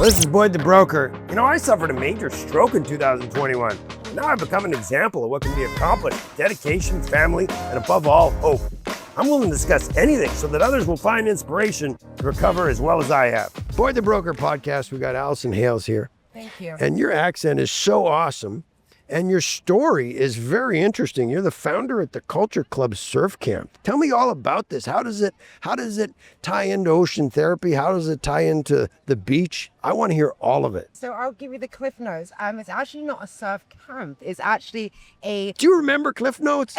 This is Boyd the Broker. You know, I suffered a major stroke in 2021. Now I've become an example of what can be accomplished with dedication, family, and above all, hope. I'm willing to discuss anything so that others will find inspiration to recover as well as I have. Boyd the Broker podcast, we got Allison Hales here. Thank you. And your accent is so awesome. And your story is very interesting. You're the founder at the Culture Club Surf Camp. Tell me all about this. How does it tie into ocean therapy? How does it tie into the beach? I want to hear all of it. So I'll give you the Cliff Notes. It's actually not a surf camp. It's actually a... Do you remember Cliff Notes?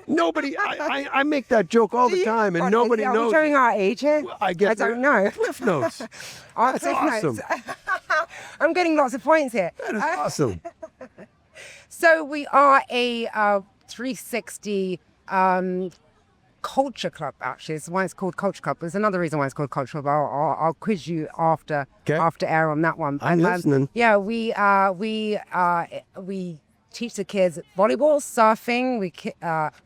Nobody, I make that joke all the time, and nobody knows. Are we showing our age here? I don't know. Cliff Notes. That's awesome. I'm getting lots of points here. That is awesome. So we are a 360 culture club, actually. It's why it's called Culture Club. There's another reason why it's called Culture Club. I'll quiz you after air on that one. I'm listening. Yeah, we teach the kids volleyball, surfing.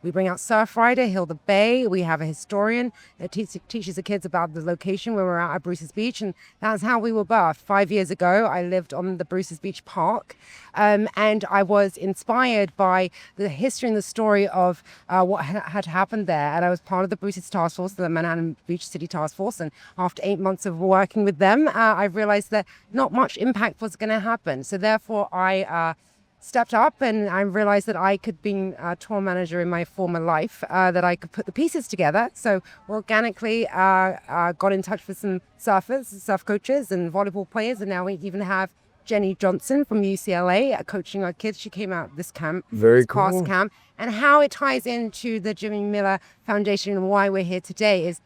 We bring out Surf Rider, Heal the Bay. We have a historian that teaches the kids about the location where we're at Bruce's Beach, and that's how we were birthed. 5 years ago, I lived on the Bruce's Beach Park, and I was inspired by the history and the story of what had happened there. And I was part of the Bruce's Task Force, the Manhattan Beach City Task Force. And after 8 months of working with them, I realized that not much impact was going to happen. So therefore, I stepped up and I realized that I could be a tour manager in my former life, that I could put the pieces together. So organically got in touch with some surfers, surf coaches and volleyball players. And now we even have Jenny Johnson from UCLA coaching our kids. She came out this camp, past camp. And how it ties into the Jimmy Miller Foundation and why we're here today is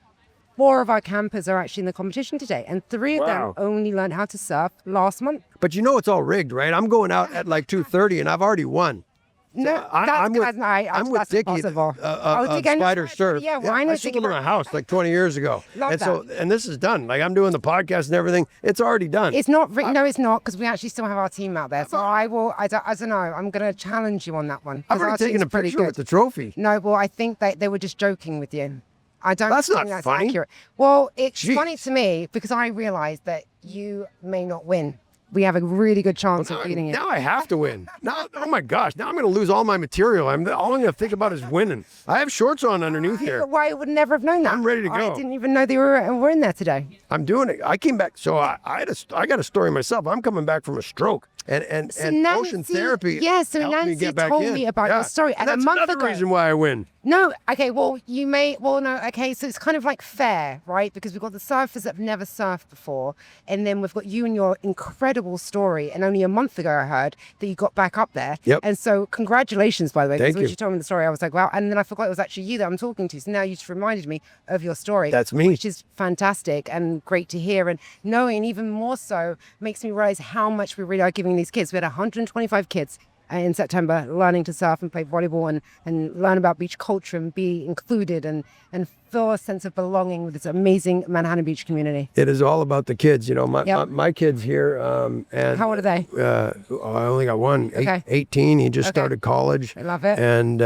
4 of our campers are actually in the competition today, and 3 of them only learned how to surf last month. But you know it's all rigged, right? I'm going out at like 2:30 and I've already won. No, I'm with Dickie of Spider Surf. Yeah, well, I know I sold him a house like 20 years ago. And this is done. Like I'm doing the podcast and everything. It's already done. It's not. No, it's not, because we actually still have our team out there. So I don't know. I'm going to challenge you on that one. I've already taken a picture with the trophy. No, well, I think they were just joking with you. That's not funny. Accurate. Well, it's funny to me because I realized that you may not win. We have a really good chance of beating you. Now I have to win. Now, oh my gosh! Now I'm going to lose all my material. All I'm going to think about is winning. I have shorts on underneath here. Why I would never have known that. I'm ready to go. I didn't even know they were in there today. I'm doing it. I came back. So I got a story myself. I'm coming back from a stroke. And ocean therapy. Yeah, so Nancy told me about your story. And that's a month another ago, reason why I win. No, okay, well, no, okay, so it's kind of like fair, right? Because we've got the surfers that have never surfed before, and then we've got you and your incredible story. And only a month ago, I heard that you got back up there. Yep. And so congratulations, by the way. Thank because when you told me the story, I was like, wow. And then I forgot it was actually you that I'm talking to. So now you just reminded me of your story. That's me. Which is fantastic and great to hear. And knowing even more so makes me realize how much we really are giving these kids. We had 125 kids in September learning to surf and play volleyball and learn about beach culture and be included and feel a sense of belonging with this amazing Manhattan Beach community. It is all about the kids. You know, my kids here. And how old are they? I only got one. Okay. 18. He just started college. I love it. And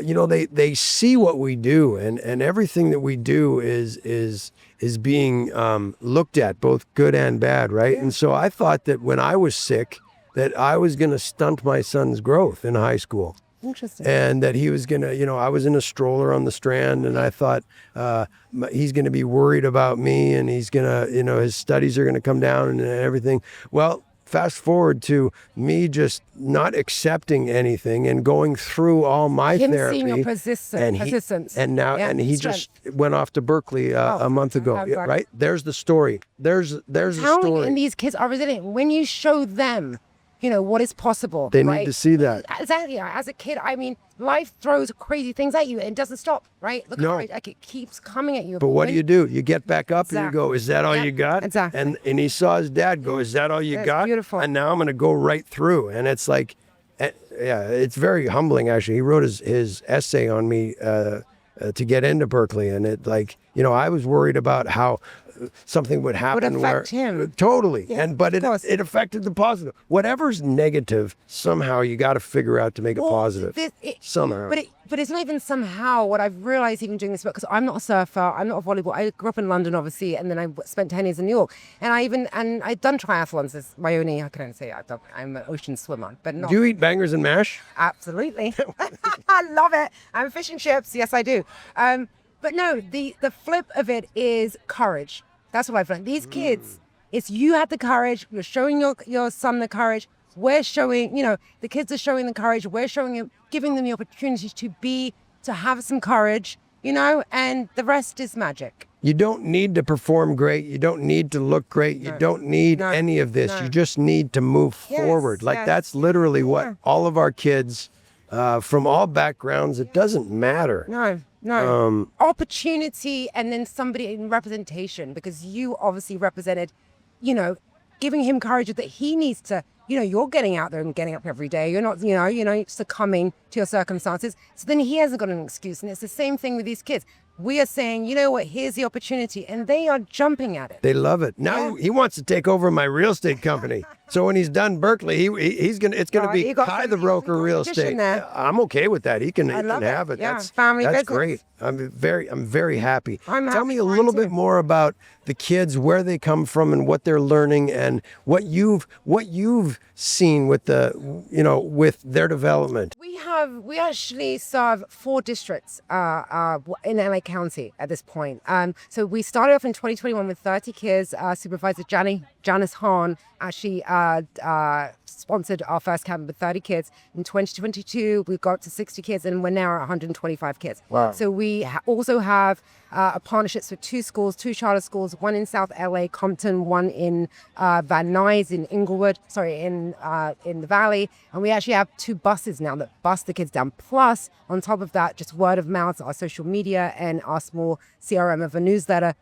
you know, they see what we do, and everything that we do is being looked at, both good and bad, right? Yeah. And so I thought that when I was sick, that I was going to stunt my son's growth in high school. Interesting. And that he was going to, you know, I was in a stroller on the Strand, and I thought he's going to be worried about me, and he's going to, you know, his studies are going to come down and everything. Well, fast forward to me just not accepting anything and going through all my therapy. Seeing your persistence. And he just went off to Berkeley a month ago, right? There's the story. There's the story. And these kids are resilient. When you show them, you know, what is possible. They need to see that. Exactly. As a kid, I mean, life throws crazy things at you and it doesn't stop, right? Look, like it keeps coming at you. But what do? You get back up and you go, is that all you got? Exactly. And he saw his dad go, is that all you got? Beautiful. And now I'm going to go right through. And it's like, yeah, it's very humbling, actually. He wrote his essay on me to get into Berkeley. And it, like, you know, I was worried about how something would happen affect him. Totally. Yeah, But of course. it affected the positive. Whatever's negative, somehow you got to figure out to make it positive. Somehow. But it's not even somehow what I've realized even doing this book, because I'm not a surfer, I'm not a volleyball. I grew up in London, obviously, and then I spent 10 years in New York. And I've done triathlons. It's my only, I couldn't say I'm an ocean swimmer, but not. Do you eat bangers and mash? Absolutely. I love it. And fish and chips. Yes, I do. But no, the flip of it is courage. That's what I've learned. These kids, it's you had the courage. You're showing your son the courage. We're showing, the kids are showing the courage. We're showing him, giving them the opportunity to have some courage, and the rest is magic. You don't need to perform great. You don't need to look great. You don't need any of this. You just need to move forward. That's literally what all of our kids from all backgrounds, it doesn't matter. No. Opportunity, and then somebody in representation, because you obviously represented, giving him courage that he needs to, you're getting out there and getting up every day. You're not, succumbing to your circumstances. So then he hasn't got an excuse. And it's the same thing with these kids. We are saying, you know what, here's the opportunity. And they are jumping at it. They love it. Now he wants to take over my real estate company. So when he's done Berkeley, it's gonna be Kai the Broker Real Estate. I'm okay with that. He can have it. Yeah, family that's business. Great. I'm very happy. Tell me a happy little too. bit more about the kids, where they come from, and what they're learning, and what you've seen with with their development. We actually serve 4 districts in LA County at this point. So we started off in 2021 with 30 kids. Supervisor Janice Hahn actually sponsored our first camp with 30 kids. In 2022, we got to 60 kids, and we're now at 125 kids. Wow. So we also have partnerships with 2 schools, 2 charter schools, one in South LA, Compton, one in Van Nuys in Inglewood, in the Valley. And we actually have 2 buses now that bus the kids down. Plus, on top of that, just word of mouth, our social media and our small CRM of a newsletter,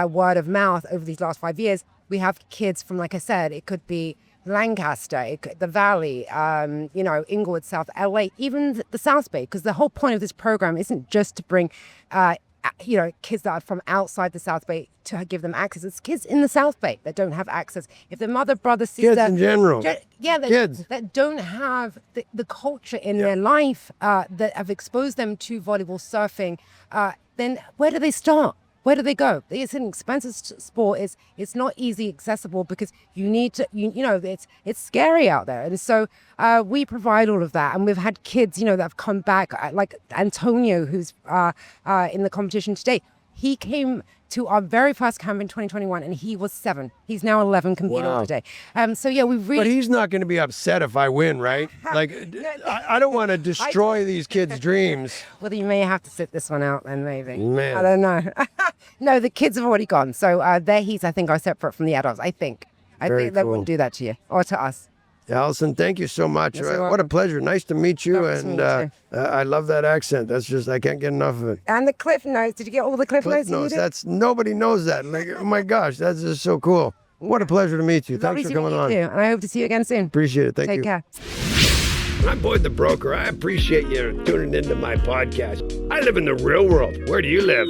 word of mouth over these last 5 years. We have kids from, like I said, it could be Lancaster, the Valley, Inglewood, South LA, even the South Bay, because the whole point of this program isn't just to bring, kids that are from outside the South Bay to give them access. It's kids in the South Bay that don't have access. If their mother, brother, sister, Kids in general. Kids that don't have the culture in their life that have exposed them to volleyball, surfing, then where do they start? Where do they go? It's an expensive sport. It's not easy accessible because you need to, it's scary out there. And so we provide all of that. And we've had kids, that have come back, like Antonio, who's in the competition today. He came to our very first camp in 2021, and he was 7. He's now 11 competing today. We really. But he's not going to be upset if I win, right? Like, I don't want to destroy these kids' dreams. Well, you may have to sit this one out then, maybe. Man. I don't know. No, the kids have already gone. So their heats, I think, are separate from the adults. I think they wouldn't do that to you or to us. Allison, thank you so much. Yes, you're What a welcome. pleasure. Nice to meet you. Nice to meet And I love that accent. That's just, I can't get enough of it. And the cliff notes. Did you get all the cliff notes? Cliff notes. Nobody knows that. Like, oh my gosh, that's just so cool. What a pleasure to meet you. Thanks for coming on. And I hope to see you again soon. Appreciate it. Thank you. Take care. I'm Boyd the Broker. I appreciate you tuning into my podcast. I live in the real world. Where do you live?